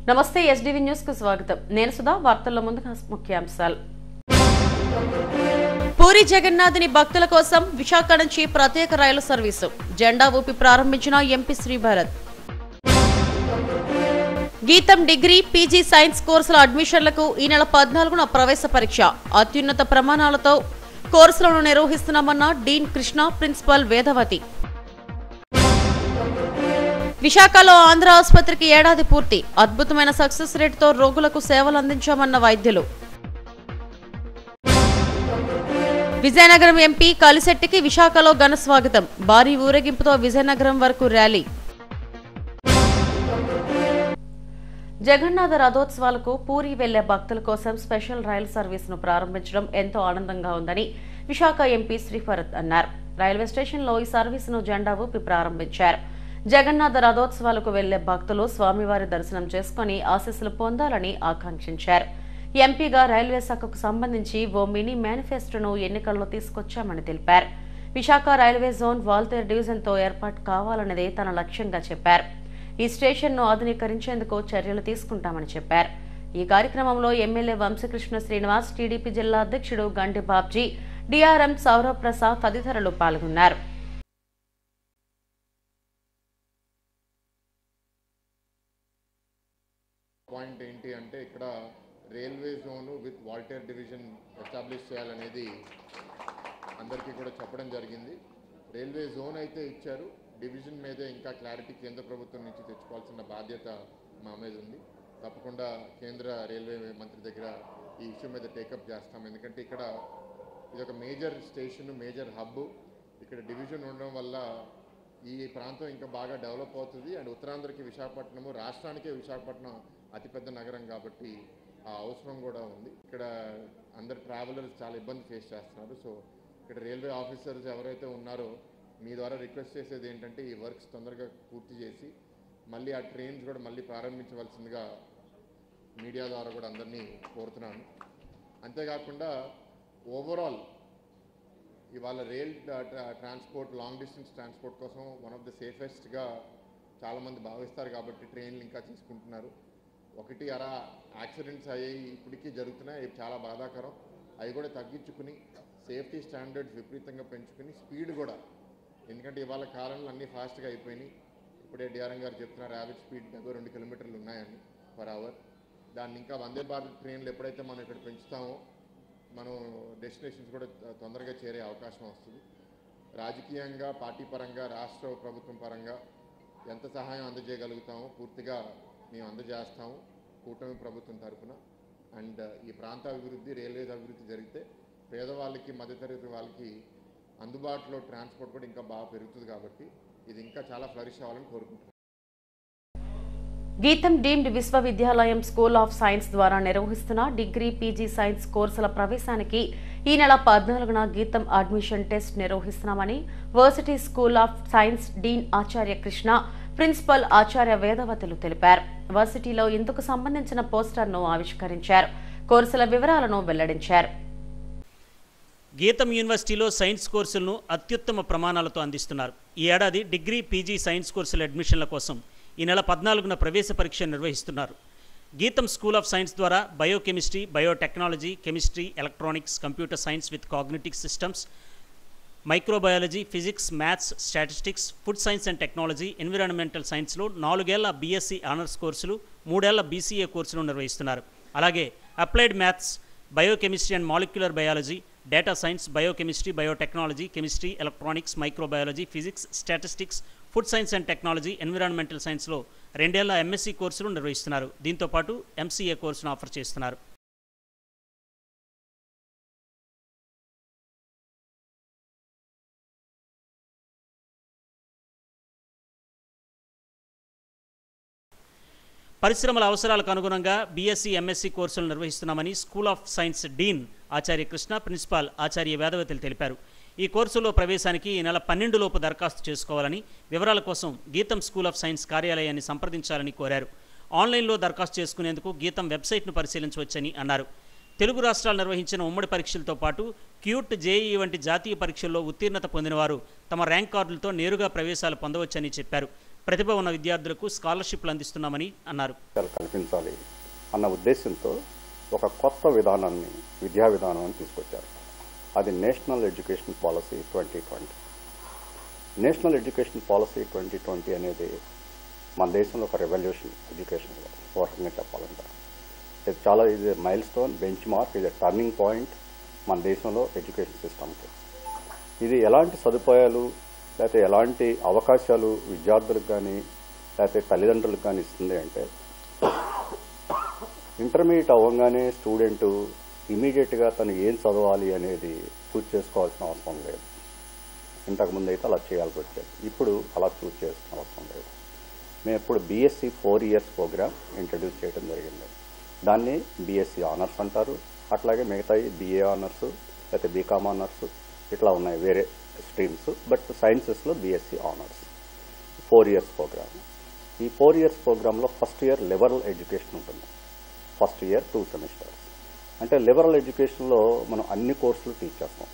నమస్తే SDV news కు స్వాగతం. నేను సుధా. వార్తల్లో ముందుగా ముఖ్యాంశాలు. పూరి జగన్నాథుని భక్తుల కోసం విశాఖ నుంచి ప్రత్యేక రైలు సర్వీసు జెండా ఊపి ప్రారంభించిన ఎంపీ శ్రీభరత్. గీతం డిగ్రీ పీజీ సైన్స్ కోర్సుల అడ్మిషన్లకు ఈ నెల 14న ప్రవేశ పరీక్ష అత్యున్నత ప్రమాణాలతో కోర్సులను నిర్వహిస్తున్నామన్న డీన్ కృష్ణ, ప్రిన్సిపల్ వేదవతి. విశాఖలో ఆంధ్ర ఆసుపత్రికి ఏడాది పూర్తి, అద్భుతమైన సక్సెస్ రేటుతో రోగులకు సేవలు అందించామన్న వైద్యులు. విజయనగరం ఎంపీ కలిశెట్టికి విశాఖలో ఘన స్వాగతం, భారీ ఊరేగింపుతో విజయనగరం వరకు ర్యాలీ. జగన్నాథ రథోత్సవాలకు పూరి వెళ్లే భక్తుల కోసం స్పెషల్ రైలు సర్వీసును ప్రారంభించడం ఎంతో ఆనందంగా ఉందని విశాఖ ఎంపీ శ్రీభరత్ అన్నారు. రైల్వే స్టేషన్లో ఈ సర్వీసును జెండా ఊపి ప్రారంభించారు. జగన్నాథ రథోత్సవాలకు వెళ్లే భక్తులు స్వామివారి దర్శనం చేసుకుని ఆశీస్సులు పొందాలని ఆకాంక్షించారు. ఎంపీగా రైల్వే శాఖకు సంబంధించి ఓ మినీ మేనిఫెస్టోను ఎన్నికల్లో తీసుకొచ్చామని తెలిపారు. విశాఖ రైల్వే జోన్ వాల్తేర్ డివిజన్తో ఏర్పాటు కావాలన్నదే తన లక్ష్యంగా చెప్పారు. ఈ స్టేషన్ను ఆధునీకరించేందుకు చర్యలు తీసుకుంటామని చెప్పారు. ఈ కార్యక్రమంలో ఎమ్మెల్యే వంశకృష్ణ శ్రీనివాస్, టీడీపీ జిల్లా అధ్యక్షుడు గంటి బాబ్జీ, డిఆర్ఎం సౌరవ్ ప్రసాద్ తదితరులు పాల్గొన్నారు. పాయింట్ ఏంటి అంటే ఇక్కడ railway zone with Waltair division establish చేయాలనేది అందరికీ కూడా చెప్పడం జరిగింది. రైల్వే జోన్ అయితే ఇచ్చారు, డివిజన్ మీదే ఇంకా క్లారిటీ కేంద్ర ప్రభుత్వం నుంచి తెచ్చుకోవాల్సిన బాధ్యత మా మీద ఉంది. తప్పకుండా కేంద్ర రైల్వే మంత్రి దగ్గర ఈ ఇష్యూ మీద టేకప్ చేస్తాం. ఎందుకంటే ఇక్కడ ఇది ఒక మేజర్ స్టేషన్, మేజర్ హబ్. ఇక్కడ డివిజన్ ఉండడం వల్ల ఈ ప్రాంతం ఇంకా బాగా డెవలప్ అవుతుంది. అండ్ ఉత్తరాంధ్రకి విశాఖపట్నము, రాష్ట్రానికే విశాఖపట్నం అతిపెద్ద నగరం కాబట్టి ఆ అవసరం కూడా ఉంది. ఇక్కడ అందరు ట్రావెలర్స్ చాలా ఇబ్బంది ఫేస్ చేస్తున్నారు. సో ఇక్కడ రైల్వే ఆఫీసర్స్ ఎవరైతే ఉన్నారో మీ ద్వారా రిక్వెస్ట్ చేసేది ఏంటంటే ఈ వర్క్స్ తొందరగా పూర్తి చేసి మళ్ళీ ఆ ట్రైన్స్ కూడా మళ్ళీ ప్రారంభించవలసిందిగా మీడియా ద్వారా కూడా అందరినీ కోరుతున్నాను. అంతేకాకుండా ఓవరాల్ ఇవాళ rail transport, long distance transport కోసం వన్ ఆఫ్ ద సేఫెస్ట్గా చాలామంది భావిస్తారు కాబట్టి ట్రైన్లు ఇంకా తీసుకుంటున్నారు. ఒకటి అరా యాక్సిడెంట్స్ అయ్యాయి, ఇప్పటికీ జరుగుతున్నాయి, అవి చాలా బాధాకరం. అవి కూడా తగ్గించుకుని సేఫ్టీ స్టాండర్డ్స్ విపరీతంగా పెంచుకుని స్పీడ్ కూడా, ఎందుకంటే ఇవాళ కాలంలో అన్నీ ఫాస్ట్గా అయిపోయినాయి. ఇప్పుడే డిఆర్ఎం గారు చెప్తున్నారు యావరేజ్ స్పీడ్ 72 కిలోమీటర్లు ఉన్నాయని పర్ అవర్. దాన్ని ఇంకా వందే భారత్ ట్రైన్లు ఎప్పుడైతే మనం ఇక్కడ పెంచుతామో మనం డెస్టినేషన్స్ కూడా తొందరగా చేరే అవకాశం వస్తుంది. రాజకీయంగా, పార్టీ పరంగా, రాష్ట్ర ప్రభుత్వం పరంగా ఎంత సహాయం అందజేయగలుగుతామో పూర్తిగా మేము అందజేస్తాము కూటమి ప్రభుత్వం తరఫున. అండ్ ఈ ప్రాంత అభివృద్ధి, రైల్వేస్ అభివృద్ధి జరిగితే పేదవాళ్ళకి, మధ్యతరగతి వాళ్ళకి అందుబాటులో ట్రాన్స్పోర్ట్ కూడా ఇంకా బాగా పెరుగుతుంది కాబట్టి ఇది ఇంకా చాలా ఫ్లరిష్ అవ్వాలని కోరుకుంటున్నాను. గీతం డీమ్డ్ విశ్వవిద్యాలయం స్కూల్ ఆఫ్ సైన్స్ ద్వారా నిర్వహిస్తున్న డిగ్రీ పీజీ సైన్స్ కోర్సుల ప్రవేశానికి ఈ నెల 14న గీతం అడ్మిషన్ టెస్ట్ నిర్వహిస్తున్నామని varsity school of science dean Acharya Krishna, principal ఆచార్య వేదవతులు తెలిపారు. వర్సిటీలో ఇందుకు సంబంధించిన పోస్టర్ను ఆవిష్కరించారు. కోర్సుల వివరాలను వెల్లడించారు. గీతం యూనివర్సిటీలో సైన్స్ కోర్సులను అత్యుత్తమ ప్రమాణాలతో అందిస్తున్నారు. ఈ ఏడాది డిగ్రీ పీజీ సైన్స్ కోర్సుల అడ్మిషన్ల కోసం ఈ నెల 14న ప్రవేశ పరీక్ష నిర్వహిస్తున్నారు. గీతం స్కూల్ ఆఫ్ సైన్స్ ద్వారా biochemistry, biotechnology, chemistry, electronics, computer science with cognitive systems, microbiology, physics, maths, statistics, food science and technology, environmental సైన్స్లో 4 ఏళ్ల బీఎస్సీ ఆనర్స్ కోర్సులు, 3 ఏళ్ల బీసీఏ కోర్సులు నిర్వహిస్తున్నారు. అలాగే applied maths, biochemistry and molecular biology, data science, biochemistry, biotechnology, chemistry, electronics, microbiology, physics, statistics, food science and technology, environmental సైన్స్లో 2 ఏళ్ల MSc కోర్సులు నిర్వహిస్తున్నారు. దీంతోపాటు ఎంసీఏ కోర్సును ఆఫర్ చేస్తున్నారు. పరిశ్రమల అవసరాలకు అనుగుణంగా బీఎస్సీ, ఎంఎస్సీ కోర్సులు నిర్వహిస్తున్నామని school of science dean Acharya Krishna, principal Acharya వేదవతులు తెలిపారు. ఈ కోర్సులో ప్రవేశానికి ఈ నెల 12 లోపు దరఖాస్తు చేసుకోవాలని, వివరాల కోసం గీతం స్కూల్ ఆఫ్ సైన్స్ కార్యాలయాన్ని సంప్రదించాలని కోరారు. ఆన్లైన్లో దరఖాస్తు చేసుకునేందుకు గీతం వెబ్సైట్ను పరిశీలించవచ్చని అన్నారు. తెలుగు రాష్ట్రాలు నిర్వహించిన ఉమ్మడి పరీక్షలతో పాటు క్యూట్, జేఈఈ వంటి జాతీయ పరీక్షల్లో ఉత్తీర్ణత పొందిన వారు తమ ర్యాంక్ కార్డులతో నేరుగా ప్రవేశాలు పొందవచ్చని చెప్పారు. ప్రతిభ ఉన్న విద్యార్థులకు స్కాలర్షిప్లు అందిస్తున్నామని అన్నారు. కల్పించాలి అన్న ఉద్దేశంతో ఒక కొత్త విధానాన్ని, విద్యా విధానాన్ని తీసుకొచ్చారు. అది national education policy 2020. National education policy 2020 అనేది మన దేశంలో ఒక రెవల్యూషన్ ఎడ్యుకేషన్లో ఒక రకంగా చెప్పాలంటే. ఇది చాలా ఇది మైల్ స్టోన్, బెంచ్ మార్క్, ఇది టర్నింగ్ పాయింట్ మన దేశంలో ఎడ్యుకేషన్ సిస్టమ్కి. ఇది ఎలాంటి సదుపాయాలు లేకపోతే ఎలాంటి అవకాశాలు విద్యార్థులకు కానీ లేకపోతే తల్లిదండ్రులకు కానీ ఇస్తుంది అంటే, ఇంటర్మీడియట్ అవ్వగానే స్టూడెంటు ఇమీడియట్గా తను ఏం చదవాలి అనేది చూజ్ చేసుకోవాల్సిన అవసరం లేదు. ఇంతకుముందు అయితే అలా చేయాల్సి వచ్చేది. ఇప్పుడు అలా చూజ్ చేయాల్సిన అవసరం లేదు. మేము ఇప్పుడు బీఎస్సీ 4 ఇయర్స్ ప్రోగ్రామ్ ఇంట్రడ్యూస్ చేయడం జరిగింది. దాన్ని బీఎస్సీ ఆనర్స్ అంటారు. అట్లాగే మిగతాయి BA ఆనర్స్ లేకపోతే బీకామ్ ఆనర్స్ ఇట్లా ఉన్నాయి వేరే స్ట్రీమ్స్. బట్ సైన్సెస్లో బీఎస్సీ ఆనర్స్ 4 ఇయర్స్ ప్రోగ్రామ్. ఈ 4 ఇయర్స్ ప్రోగ్రాంలో ఫస్ట్ ఇయర్ లిబరల్ ఎడ్యుకేషన్ ఉంటుంది. First year 2 semesters. అంటే లిబరల్ ఎడ్యుకేషన్లో మనం అన్ని కోర్సులు టీచ్ చేస్తాం.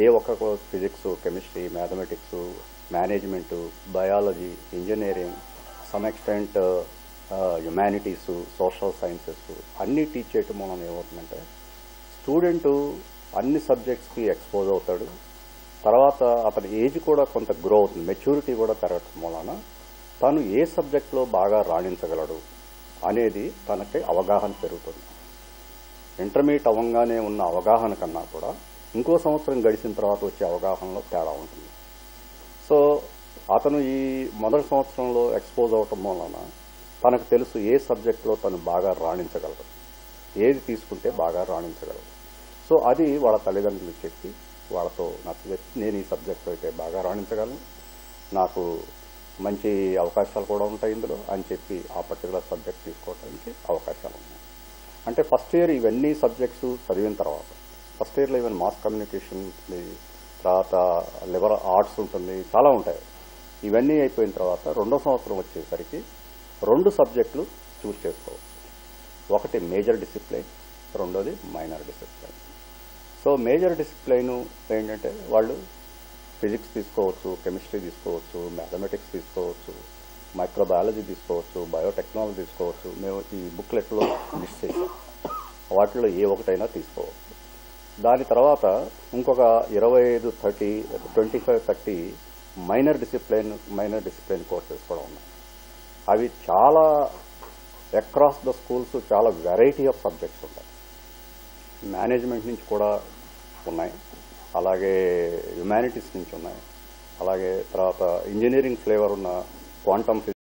ఏ ఒక్క course physics, chemistry, mathematics, management, biology, engineering, some extent humanities, social sciences అన్నీ టీచ్ చేయటం వలన ఏమవుతుందంటే స్టూడెంటు అన్ని సబ్జెక్ట్స్కి ఎక్స్పోజ్ అవుతాడు. తర్వాత అతని ఏజ్ కూడా కొంత గ్రో అవుతుంది, మెచ్యూరిటీ కూడా పెరగటం వలన తను ఏ సబ్జెక్ట్లో బాగా రాణించగలడు అనేది తనకి అవగాహన పెరుగుతుంది. ఇంటర్మీడియట్ అవ్వగానే ఉన్న అవగాహన కన్నా కూడా ఇంకో సంవత్సరం గడిచిన తర్వాత వచ్చే అవగాహనలో తేడా ఉంటుంది. సో అతను ఈ మొదటి సంవత్సరంలో ఎక్స్పోజ్ అవటం వలన తనకు తెలుసు ఏ సబ్జెక్ట్లో తను బాగా రాణించగలడు, ఏది తీసుకుంటే బాగా రాణించగలడు. సో అది వాళ్ళ తల్లిదండ్రులకు చెప్పి వాళ్ళతో నచ్చజెప్పి, నేను ఈ సబ్జెక్ట్ అయితే బాగా రాణించగలను, నాకు మంచి అవకాశాలు కూడా ఉంటాయి ఇందులో అని చెప్పి ఆ పర్టికులర్ సబ్జెక్ట్ తీసుకోవడానికి అవకాశాలు ఉన్నాయి. అంటే ఫస్ట్ ఇయర్ ఇవన్నీ సబ్జెక్ట్స్ చదివిన తర్వాత, ఫస్ట్ ఇయర్లో ఈవెన్ మాస్ కమ్యూనికేషన్ ఉంటుంది, తర్వాత లిబరల్ ఆర్ట్స్ ఉంటుంది, చాలా ఉంటాయి. ఇవన్నీ అయిపోయిన తర్వాత రెండో సంవత్సరం వచ్చేసరికి 2 సబ్జెక్టులు చూస్ చేసుకోవచ్చు. ఒకటి మేజర్ డిసిప్లైన్, రెండోది minor discipline. So major discipline ఏంటంటే వాళ్ళు ఫిజిక్స్ తీసుకోవచ్చు, కెమిస్ట్రీ తీసుకోవచ్చు, మ్యాథమెటిక్స్ తీసుకోవచ్చు, మైక్రోబయాలజీ తీసుకోవచ్చు, బయోటెక్నాలజీ తీసుకోవచ్చు. మేము ఈ బుక్లెట్లో లిస్ట్ చేసాం. వాటిలో ఏ ఒకటైనా తీసుకోవచ్చు. దాని తర్వాత ఇంకొక 25-30 మైనర్ డిసిప్లైన్ కోర్సెస్ కూడా ఉన్నాయి. అవి చాలా అక్రాస్ ద స్కూల్స్ చాలా వెరైటీ ఆఫ్ సబ్జెక్ట్స్ ఉంటాయి. మేనేజ్మెంట్ నుంచి కూడా ఉన్నాయి, అలాగే హ్యుమానిటీస్ నుంచి ఉన్నాయి, అలాగే తర్వాత ఇంజనీరింగ్ ఫ్లేవర్ ఉన్న quantum physics.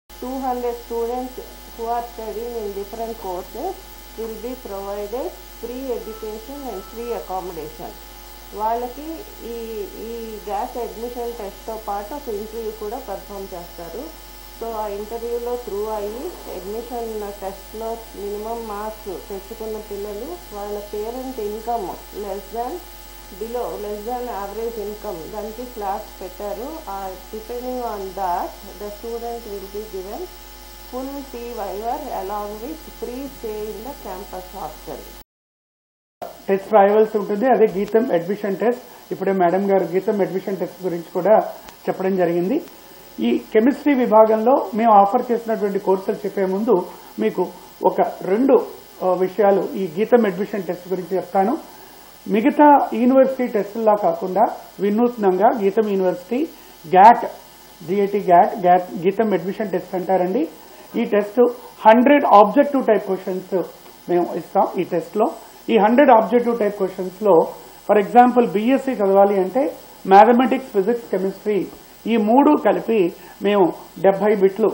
200 students who are studying in different courses will be provided free education and free accommodation. వాళ్ళకి ఈ గ్యాస్ అడ్మిషన్ టెస్ట్తో పాటు ఒక ఇంటర్వ్యూ కూడా పర్ఫామ్ చేస్తారు. సో ఆ ఇంటర్వ్యూలో త్రూ అయ్యి అడ్మిషన్ టెస్ట్లో మినిమం మార్క్స్ తెచ్చుకున్న పిల్లలు వాళ్ళ parent income less than average income దానికి క్లాస్ పెట్టారు. Depending on that the student will be given full fee waiver along with free stay in the campus hostel. Test రాయవలసి ఉంటుంది. అదే గీతం అడ్మిషన్ టెస్ట్. ఇప్పుడే మేడం గారు గీతం అడ్మిషన్ టెస్ట్ గురించి కూడా చెప్పడం జరిగింది. ఈ కెమిస్ట్రీ విభాగంలో మేము ఆఫర్ చేసినటువంటి కోర్సులు చెప్పే ముందు మీకు ఒక 2 విషయాలు ఈ గీతం అడ్మిషన్ టెస్ట్ గురించి చెప్తాను. మిగతా యూనివర్సిటీ టెస్టుల్లా కాకుండా వినూత్నంగా గీతం యూనివర్సిటీ గ్యాట్ గీతం అడ్మిషన్ టెస్ట్ అంటారండి. ఈ టెస్ట్ 100 ఆబ్జెక్టివ్ టైప్ క్వశ్చన్స్ మేము ఇస్తాం. ఈ టెస్ట్లో ఈ 100 ఆబ్జెక్టివ్ టైప్ క్వశ్చన్స్లో ఫర్ ఎగ్జాంపుల్ బీఎస్సీ చదవాలి అంటే మ్యాథమెటిక్స్, ఫిజిక్స్, కెమిస్ట్రీ ఈ 3 కలిపి మేము 70 బిట్లు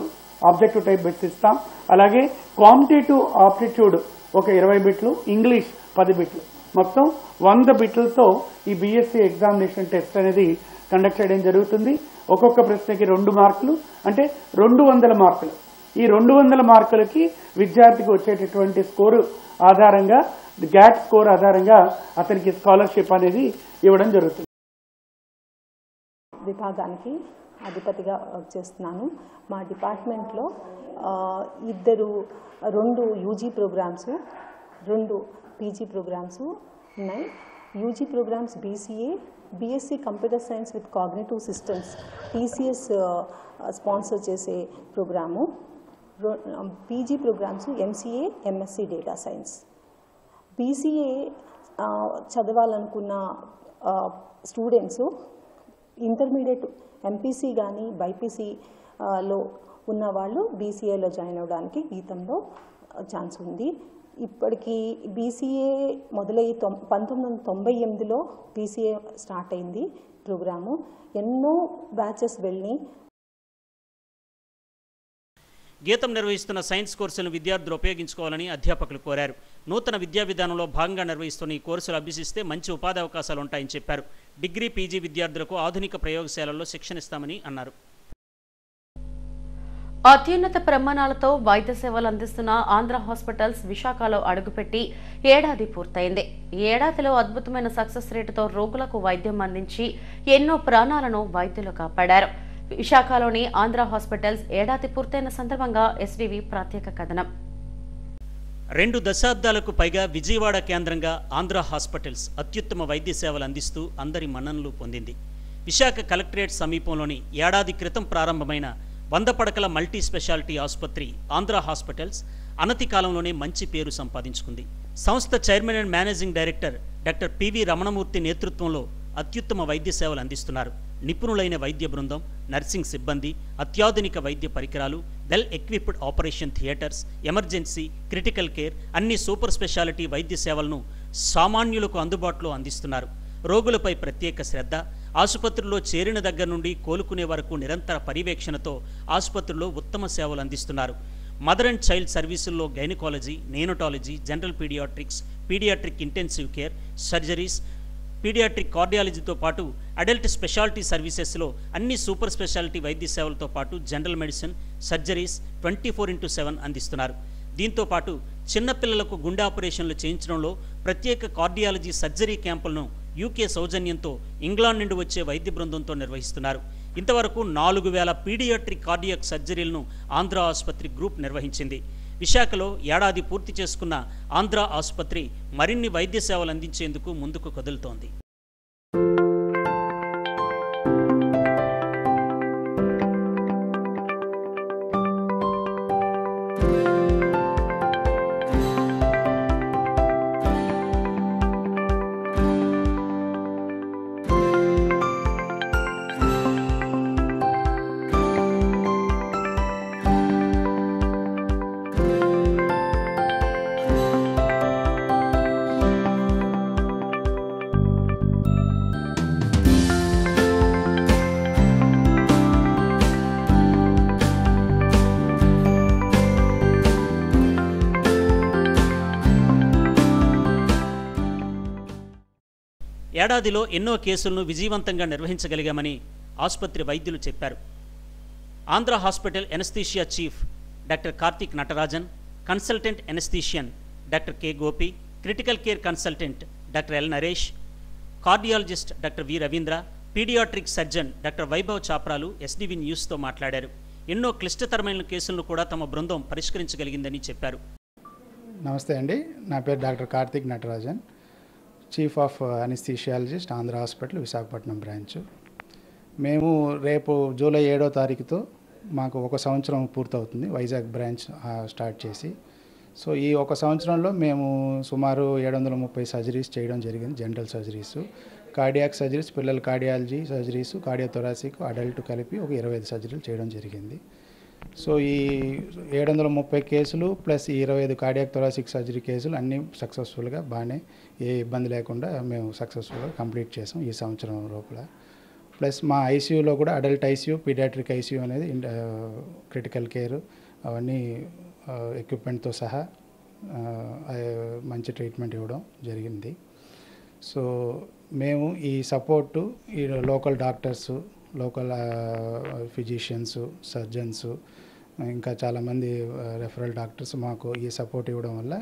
ఆబ్జెక్టివ్ టైప్ బిట్స్ ఇస్తాం. అలాగే కాంపిటేటివ్ ఆప్టిట్యూడ్ ఒక 20 బిట్లు, ఇంగ్లీష్ 10 బిట్లు, మొత్తం 100 బిట్లతో ఈ బీఎస్సీ ఎగ్జామినేషన్ టెస్ట్ అనేది కండక్ట్ చేయడం జరుగుతుంది. ఒక్కొక్క ప్రశ్నకి 2 మార్కులు, అంటే 200 మార్కులు. ఈ 200 మార్కులకి విద్యార్థికి వచ్చేటటువంటి స్కోరు ఆధారంగా, గ్యాట్ స్కోర్ ఆధారంగా అతనికి స్కాలర్షిప్ అనేది ఇవ్వడం జరుగుతుంది. విభాగానికి అధిపతిగా వర్క్ చేస్తున్నాను. మా డిపార్ట్మెంట్లో 2 యూజీ ప్రోగ్రామ్స్, 2 పీజీ ప్రోగ్రామ్స్ ఉన్నాయి. UG programmes BCA, BSc computer science with cognitive systems TCS sponsor చేసే programme. PG programmes MCA, MSc data science. BCA చదవాలనుకున్న స్టూడెంట్స్ ఇంటర్మీడియట్ MPC కానీ BIPCలో ఉన్న వాళ్ళు BCAలో జాయిన్ అవ్వడానికి గీతంలో ఛాన్స్ ఉంది. ఇప్పటికీ BCA మొదలయ్యి 1998లో BCA స్టార్ట్ అయింది ప్రోగ్రాము. ఎన్నో బ్యాచెస్ వెళ్ళి గీతం నిర్వహిస్తున్న సైన్స్ కోర్సులను విద్యార్థులు ఉపయోగించుకోవాలని అధ్యాపకులు కోరారు. నూతన విద్యా విధానంలో భాగంగా నిర్వహిస్తున్న ఈ కోర్సులు అభ్యసిస్తే మంచి ఉపాధి అవకాశాలు ఉంటాయని చెప్పారు. డిగ్రీ PG విద్యార్థులకు ఆధునిక ప్రయోగశాలల్లో శిక్షణ ఇస్తామని అన్నారు. అత్యున్నత ప్రమాణాలతో వైద్య సేవలు అందిస్తున్న ఆంధ్ర హాస్పిటల్స్ విశాఖలో అడుగుపెట్టి ఏడాది పూర్తయింది. ఈ ఏడాదిలో అద్భుతమైన సక్సెస్ రేటుతో రోగులకు వైద్యం అందించి ఎన్నో ప్రాణాలను వైద్యులు కాపాడారు. విశాఖలోని ఆంధ్ర హాస్పిటల్స్ ఏడాది పూర్తయిన సందర్భంగా SDV ప్రత్యేక కథనం. 2 దశాబ్దాలకు పైగా విజయవాడ కేంద్రంగా ఆంధ్ర హాస్పిటల్స్ అత్యుత్తమ వైద్య సేవలు అందిస్తూ అందరి మన్ననలు పొందింది. విశాఖ కలెక్టరేట్ సమీపంలోని ఏడాది క్రితం ప్రారంభమైన 100 పడకల మల్టీ స్పెషాలిటీ ఆసుపత్రి ఆంధ్ర హాస్పిటల్స్ అనతి కాలంలోనే మంచి పేరు సంపాదించుకుంది. సంస్థ chairman and managing director doctor PV Ramanamurthy నేతృత్వంలో అత్యుత్తమ వైద్య సేవలు అందిస్తున్నారు. నిపుణులైన వైద్య బృందం, నర్సింగ్ సిబ్బంది, అత్యాధునిక వైద్య పరికరాలు, well equipped operation theatres, emergency, critical care అన్ని సూపర్ స్పెషాలిటీ వైద్య సేవలను సామాన్యులకు అందుబాటులో అందిస్తున్నారు. రోగులపై ప్రత్యేక శ్రద్ధ, ఆసుపత్రిలో చేరిన దగ్గర నుండి కోలుకునే వరకు నిరంతర పర్యవేక్షణతో ఆసుపత్రిలో ఉత్తమ సేవలు అందిస్తున్నారు. మదర్ అండ్ చైల్డ్ సర్వీసుల్లో gynaecology, neonatology, general paediatrics, paediatric intensive care, surgeries, paediatric కార్డియాలజీతో పాటు అడల్ట్ స్పెషాలిటీ సర్వీసెస్లో అన్ని సూపర్ స్పెషాలిటీ వైద్య సేవలతో పాటు జనరల్ మెడిసిన్, సర్జరీస్ 24/7 అందిస్తున్నారు. దీంతో పాటు చిన్నపిల్లలకు గుండె ఆపరేషన్లు చేయించడంలో ప్రత్యేక కార్డియాలజీ సర్జరీ క్యాంపులను UK సౌజన్యంతో ఇంగ్లాండ్ నుండి వచ్చే వైద్య బృందంతో నిర్వహిస్తున్నారు. ఇంతవరకు 4000 పీడియాట్రిక్ కార్డియాక్ సర్జరీలను ఆంధ్ర ఆసుపత్రి గ్రూప్ నిర్వహించింది. విశాఖలో ఏడాది పూర్తి చేసుకున్న ఆంధ్ర ఆసుపత్రి మరిన్ని వైద్య సేవలు అందించేందుకు ముందుకు కదులుతోంది. ఏడాదిలో ఎన్నో కేసులను విజయవంతంగా నిర్వహించగలిగామని ఆసుపత్రి వైద్యులు చెప్పారు. Andhra hospital anaesthesia chief doctor Karthik Natarajan, consultant anaesthesian doctor K. Gopi, critical care consultant doctor L. Naresh, cardiologist doctor V. Ravindra, paediatric surgeon doctor Vaibhav చాప్రాలు SDV న్యూస్తో మాట్లాడారు. ఎన్నో క్లిష్టతరమైన కేసులను కూడా తమ బృందం పరిష్కరించగలిగిందని చెప్పారు. నమస్తే అండి, నా పేరు doctor Karthik Natarajan, chief of anaesthesiologist Andhra hospital Visakhapatnam branch. మేము రేపు జూలై 7వ తారీఖుతో మాకు 1 సంవత్సరం పూర్తవుతుంది వైజాగ్ బ్రాంచ్ స్టార్ట్ చేసి. సో ఈ 1 సంవత్సరంలో మేము సుమారు 730 సర్జరీస్ చేయడం జరిగింది. జనరల్ సర్జరీస్, కార్డియాక్ సర్జరీస్, పిల్లల కార్డియాలజీ సర్జరీస్, కార్డియోథొరాసిక్, అడల్ట్ కలిపి ఒక 25 సర్జరీలు చేయడం జరిగింది. సో ఈ 730 కేసులు ప్లస్ ఈ 25 కార్డియాక్ థొరాసిక్ సర్జరీ కేసులు అన్నీ సక్సెస్ఫుల్గా బాగానే ఏ ఇబ్బంది లేకుండా మేము సక్సెస్ఫుల్గా కంప్లీట్ చేసాం ఈ సంవత్సరం లోపల. ప్లస్ మా ఐసీయూలో కూడా అడల్ట్ ఐసీయూ, పీడియాట్రిక్ ఐసీయూ అనేది క్రిటికల్ కేర్ అవన్నీ ఎక్విప్మెంట్తో సహా మంచి ట్రీట్మెంట్ ఇవ్వడం జరిగింది. సో మేము ఈ సపోర్టు ఈ local doctors, local physicians, surgeons, ఇంకా చాలామంది రెఫరల్ డాక్టర్స్ మాకు ఈ సపోర్ట్ ఇవ్వడం వల్ల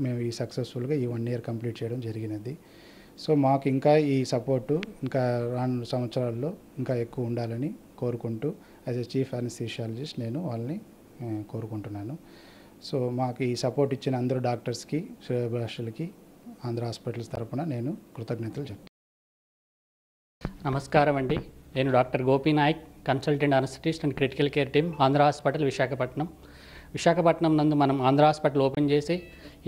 మేము ఈ సక్సెస్ఫుల్గా ఈ 1 year కంప్లీట్ చేయడం జరిగినది. సో మాకు ఇంకా ఈ సపోర్టు ఇంకా రాను సంవత్సరాల్లో ఇంకా ఎక్కువ ఉండాలని కోరుకుంటూ యాజ్ ఎ చీఫ్ అనస్థీషియాలజిస్ట్ నేను వాళ్ళని కోరుకుంటున్నాను. సో మాకు ఈ సపోర్ట్ ఇచ్చిన అందరూ డాక్టర్స్కి, శ్రేయోభిలాషులకి ఆంధ్ర హాస్పిటల్స్ తరపున నేను కృతజ్ఞతలు చెప్తాను. నమస్కారం అండి. నేను doctor Gopi Nayak, consultant anaesthetist and critical care team, Andhra hospital Visakhapatnam నందు మనం ఆంధ్ర హాస్పిటల్ ఓపెన్ చేసి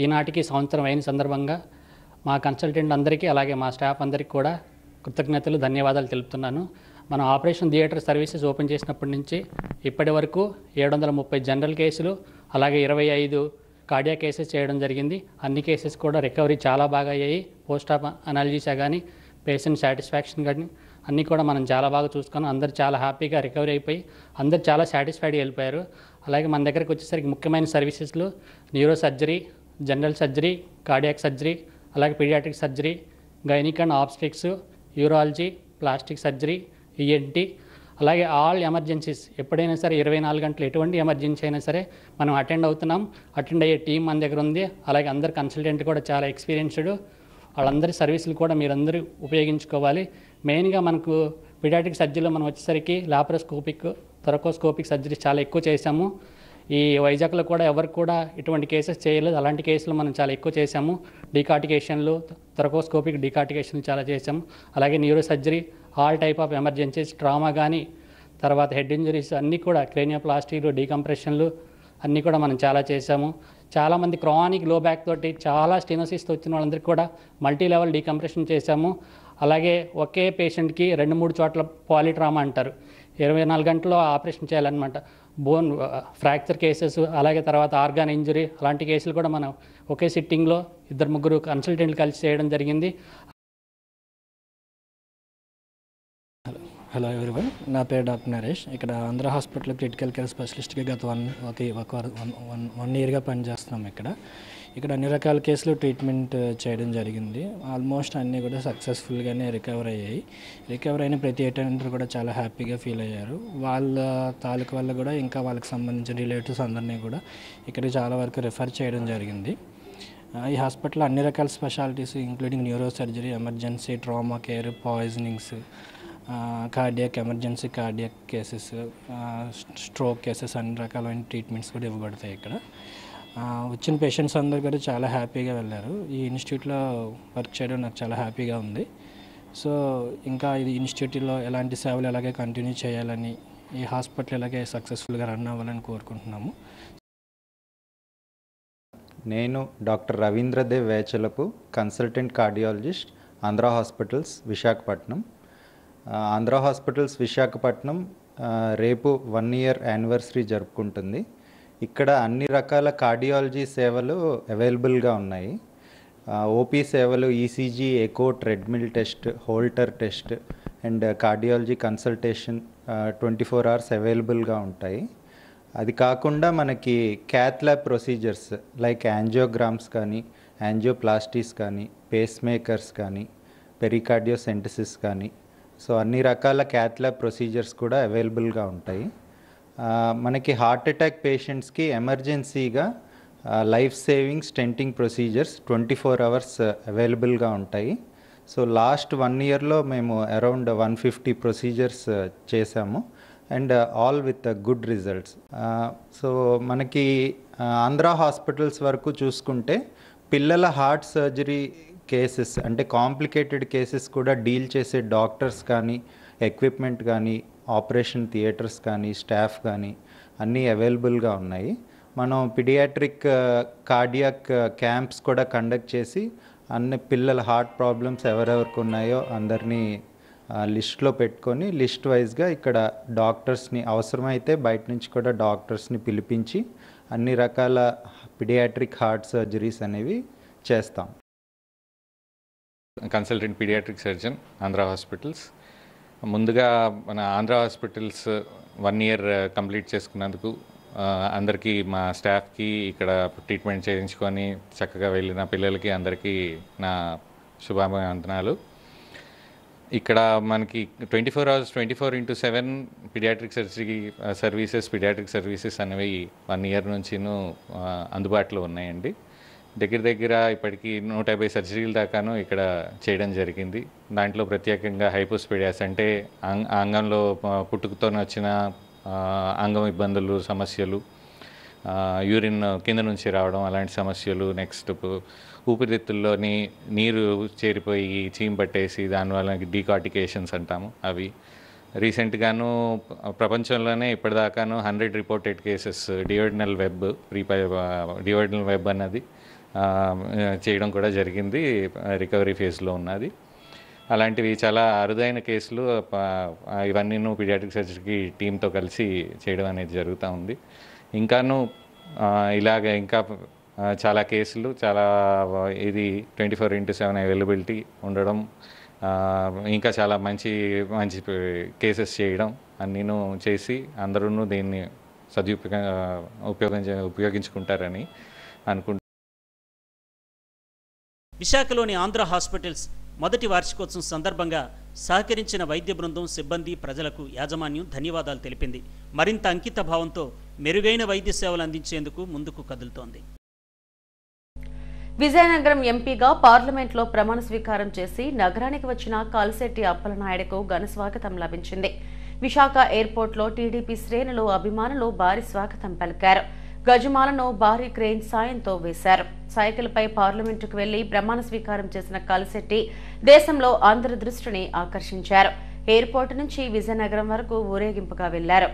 ఈనాటికి సంవత్సరం అయిన సందర్భంగా మా కన్సల్టెంట్ అందరికీ అలాగే మా స్టాఫ్ అందరికీ కూడా కృతజ్ఞతలు, ధన్యవాదాలు తెలుపుతున్నాను. మనం ఆపరేషన్ థియేటర్ సర్వీసెస్ ఓపెన్ చేసినప్పటి నుంచి ఇప్పటి వరకు 730 జనరల్ కేసులు అలాగే 25 కార్డియాక్ కేసెస్ చేయడం జరిగింది. అన్ని కేసెస్ కూడా రికవరీ చాలా బాగా అయ్యాయి. పోస్ట్ ఆప్ అనాలిసిస్ కానీ పేషెంట్ సాటిస్ఫాక్షన్ కానీ అన్నీ కూడా మనం చాలా బాగా చూసుకున్నాం. అందరు చాలా హ్యాపీగా రికవరీ అయిపోయి అందరు చాలా సాటిస్ఫైడ్గా వెళ్ళిపోయారు. అలాగే మన దగ్గరికి వచ్చేసరికి ముఖ్యమైన సర్వీసెస్లు neuro surgery, general surgery, cardiac surgery, అలాగే paediatric surgery, gynaec and obstetrics, urology, plastic surgery, ENT, అలాగే ఆల్ ఎమర్జెన్సీస్ ఎప్పుడైనా సరే 24 గంటలు ఎటువంటి ఎమర్జెన్సీ అయినా సరే మనం అటెండ్ అవుతున్నాం. అటెండ్ అయ్యే టీం మన దగ్గర ఉంది. అలాగే అందరు కన్సల్టెంట్ కూడా చాలా ఎక్స్పీరియన్స్డ్. వాళ్ళందరి సర్వీసులు కూడా మీరందరూ ఉపయోగించుకోవాలి. మెయిన్గా మనకు పీడియాట్రిక్ సర్జరీలో మనం వచ్చేసరికి లాప్రోస్కోపిక్, థొరకోస్కోపిక్ సర్జరీస్ చాలా ఎక్కువ చేశాము. ఈ వైజాగ్లో కూడా ఎవరికి కూడా ఇటువంటి కేసెస్ చేయలేదు. అలాంటి కేసులు మనం చాలా ఎక్కువ చేశాము. డీకార్టికేషన్లు, థొరకోస్కోపిక్ డీకార్టికేషన్లు చాలా చేశాము. అలాగే neuro surgery, all type of emergencies, trauma కానీ, తర్వాత హెడ్ ఇంజరీస్ అన్నీ కూడా, క్రేనియోప్లాస్టీలు, డీకంప్రెషన్లు అన్నీ కూడా మనం చాలా చేశాము. చాలామంది క్రానిక్ లో బ్యాక్ తోటి చాలా స్టెనోసిస్తో వచ్చిన వాళ్ళందరికీ కూడా మల్టీ లెవెల్ డీకంప్రెషన్ చేశాము. అలాగే ఒకే పేషెంట్కి 2-3 చోట్ల పాలిట్రామా అంటారు, 24 గంటల్లో ఆపరేషన్ చేయాలన్నమాట. బోన్ ఫ్రాక్చర్ కేసెస్, అలాగే తర్వాత ఆర్గాన్ ఇంజరీ అలాంటి కేసులు కూడా మనం ఒకే సిట్టింగ్లో 2-3 కన్సల్టెంట్లు కలిసి చేయడం జరిగింది. హలో ఎవ్రీవన్, నా పేరు డాక్టర్ నరేష్. ఇక్కడ ఆంధ్ర హాస్పిటల్ క్రిటికల్ కేర్ స్పెషలిస్ట్గా గత వన్ ఇయర్గా పనిచేస్తున్నాం. ఇక్కడ అన్ని రకాల కేసులు ట్రీట్మెంట్ చేయడం జరిగింది. ఆల్మోస్ట్ అన్నీ కూడా సక్సెస్ఫుల్గానే రికవర్ అయ్యాయి. రికవర్ అయిన ప్రతి అటెండర్ కూడా చాలా హ్యాపీగా ఫీల్ అయ్యారు. వాళ్ళ తాలూకు వల్ల కూడా ఇంకా వాళ్ళకి సంబంధించిన రిలేటివ్స్ అందరినీ కూడా ఇక్కడికి చాలా వరకు రిఫర్ చేయడం జరిగింది. ఈ హాస్పిటల్లో అన్ని రకాల specialities including neuro surgery, emergency, trauma care, poisonings, cardiac emergency cardiac cases, stroke cases అన్ని రకాలైన ట్రీట్మెంట్స్ కూడా ఇవ్వబడతాయి. ఇక్కడ వచ్చిన పేషెంట్స్ అందరూ కూడా చాలా హ్యాపీగా వెళ్ళారు. ఈ ఇన్స్టిట్యూట్లో వర్క్ చేయడం నాకు చాలా హ్యాపీగా ఉంది. సో ఇంకా ఇది ఇన్స్టిట్యూట్లో ఎలాంటి సేవలు ఎలాగే కంటిన్యూ చేయాలని, ఈ హాస్పిటల్ ఎలాగే సక్సెస్ఫుల్గా రన్ అవ్వాలని కోరుకుంటున్నాము. నేను doctor Ravindradev Vechalapu, consultant cardiologist, Andhra hospitals Visakhapatnam. Andhra hospitals Visakhapatnam రేపు 1 ఇయర్ యానివర్సరీ జరుపుకుంటుంది. ఇక్కడ అన్ని రకాల కార్డియాలజీ సేవలు అవైలబుల్గా ఉన్నాయి. ఓపీ సేవలు, ECG, echo, treadmill test, Holter test and cardiology consultation 24 hours అవైలబుల్గా ఉంటాయి. అది కాకుండా మనకి cath lab procedures like angiograms కానీ, యాంజియోప్లాస్టీస్ కానీ, పేస్ మేకర్స్ కానీ, పెరికార్డియోసెంటసిస్ కానీ, సో అన్ని రకాల క్యాత్ ల్యాబ్ ప్రొసీజర్స్ కూడా అవైలబుల్గా ఉంటాయి. మనకి హార్ట్ అటాక్ పేషెంట్స్కి ఎమర్జెన్సీగా life saving stenting procedures 24 hours అవైలబుల్గా ఉంటాయి. సో లాస్ట్ 1 ఇయర్లో మేము అరౌండ్ 150 ప్రొసీజర్స్ చేశాము and all with good results. So మనకి ఆంధ్ర హాస్పిటల్స్ వరకు చూసుకుంటే పిల్లల హార్ట్ సర్జరీ కేసెస్ అంటే కాంప్లికేటెడ్ కేసెస్ కూడా డీల్ చేసే డాక్టర్స్ కానీ, ఎక్విప్మెంట్ కానీ, ఆపరేషన్ థియేటర్స్ కానీ, స్టాఫ్ కానీ అన్నీ అవైలబుల్గా ఉన్నాయి. మనం పిడియాట్రిక్ కార్డియాక్ క్యాంప్స్ కూడా కండక్ట్ చేసి అన్ని పిల్లల హార్ట్ ప్రాబ్లమ్స్ ఎవరెవరికి ఉన్నాయో అందరినీ లిస్ట్లో పెట్టుకొని లిస్ట్ వైజ్గా ఇక్కడ డాక్టర్స్ని, అవసరమైతే బయట నుంచి కూడా డాక్టర్స్ని పిలిపించి అన్ని రకాల పిడియాట్రిక్ హార్ట్ సర్జరీస్ అనేవి చేస్తాం. Consultant paediatric surgeon, Andhra hospitals. ముందుగా మన ఆంధ్ర హాస్పిటల్స్ 1 ఇయర్ కంప్లీట్ చేసుకున్నందుకు అందరికీ, మా స్టాఫ్కి, ఇక్కడ ట్రీట్మెంట్ చేయించుకొని చక్కగా వెళ్ళిన పిల్లలకి అందరికీ నా శుభాభివందనాలు. ఇక్కడ మనకి 24 అవర్స్ 24/7 పీడియాట్రిక్ పీడియాట్రిక్ సర్వీసెస్ అనేవి 1 ఇయర్ నుంచి అందుబాటులో ఉన్నాయండి. దగ్గర ఇప్పటికీ 150 సర్జరీల దాకాను ఇక్కడ చేయడం జరిగింది. దాంట్లో ప్రత్యేకంగా హైపోస్పీడియాస్ అంటే అంగంలో పుట్టుకతో వచ్చిన అంగం ఇబ్బందులు, సమస్యలు, యూరిన్ కింద నుంచి రావడం అలాంటి సమస్యలు, నెక్స్ట్ ఊపిరితిత్తుల్లోని నీరు చేరిపోయి చీమ్ పట్టేసి దానివల్ల డీకార్టికేషన్స్ అంటాము అవి. రీసెంట్గాను ప్రపంచంలోనే ఇప్పటిదాకాను 100 రిపోర్టెడ్ కేసెస్ డియోడినల్ వెబ్ అన్నది చేయడం కూడా జరిగింది, రికవరీ ఫేజ్లో ఉన్నది. అలాంటివి చాలా అరుదైన కేసులు, ఇవన్నీ పీడియాట్రిక్ సర్జరీ టీంతో కలిసి చేయడం అనేది జరుగుతూ ఉంది. ఇంకాను ఇంకా చాలా కేసులు, చాలా ఇది 24/7 అవైలబిలిటీ ఉండడం, ఇంకా చాలా మంచి కేసెస్ చేయడం అన్నీను చేసి అందరూ దీన్ని ఉపయోగించుకుంటారని అనుకుంటున్నాను. విశాఖలోని ఆంధ్ర హాస్పిటల్స్ మొదటి వార్షికోత్సవం సందర్భంగా సహకరించిన వైద్య బృందం, సిబ్బంది, ప్రజలకు యాజమాన్యం ధన్యవాదాలు తెలిపింది. మరింత అంకిత భావంతో మెరుగైన వైద్య సేవలు అందించేందుకు ముందుకు కదులుతోంది. విజయనగరం ఎంపీగా పార్లమెంట్లో ప్రమాణ స్వీకారం చేసి నగరానికి వచ్చిన కాల్శెట్టి అప్పలనాయుడుకు ఘన స్వాగతం లభించింది. విశాఖ ఎయిర్పోర్ట్లో టీడీపీ శ్రేణులు, అభిమానులు భారీ స్వాగతం పలికారు. గజమాలను భారీ క్రెయిన్ సాయంతో వేశారు. సైకిల్పై పార్లమెంటుకు వెళ్లి ప్రమాణ స్వీకారం చేసిన కాల్శెట్టి దేశంలో అందరి దృష్టిని ఆకర్షించారు. ఎయిర్పోర్టు నుంచి విజయనగరం వరకు ఊరేగింపుగా వెళ్లారు.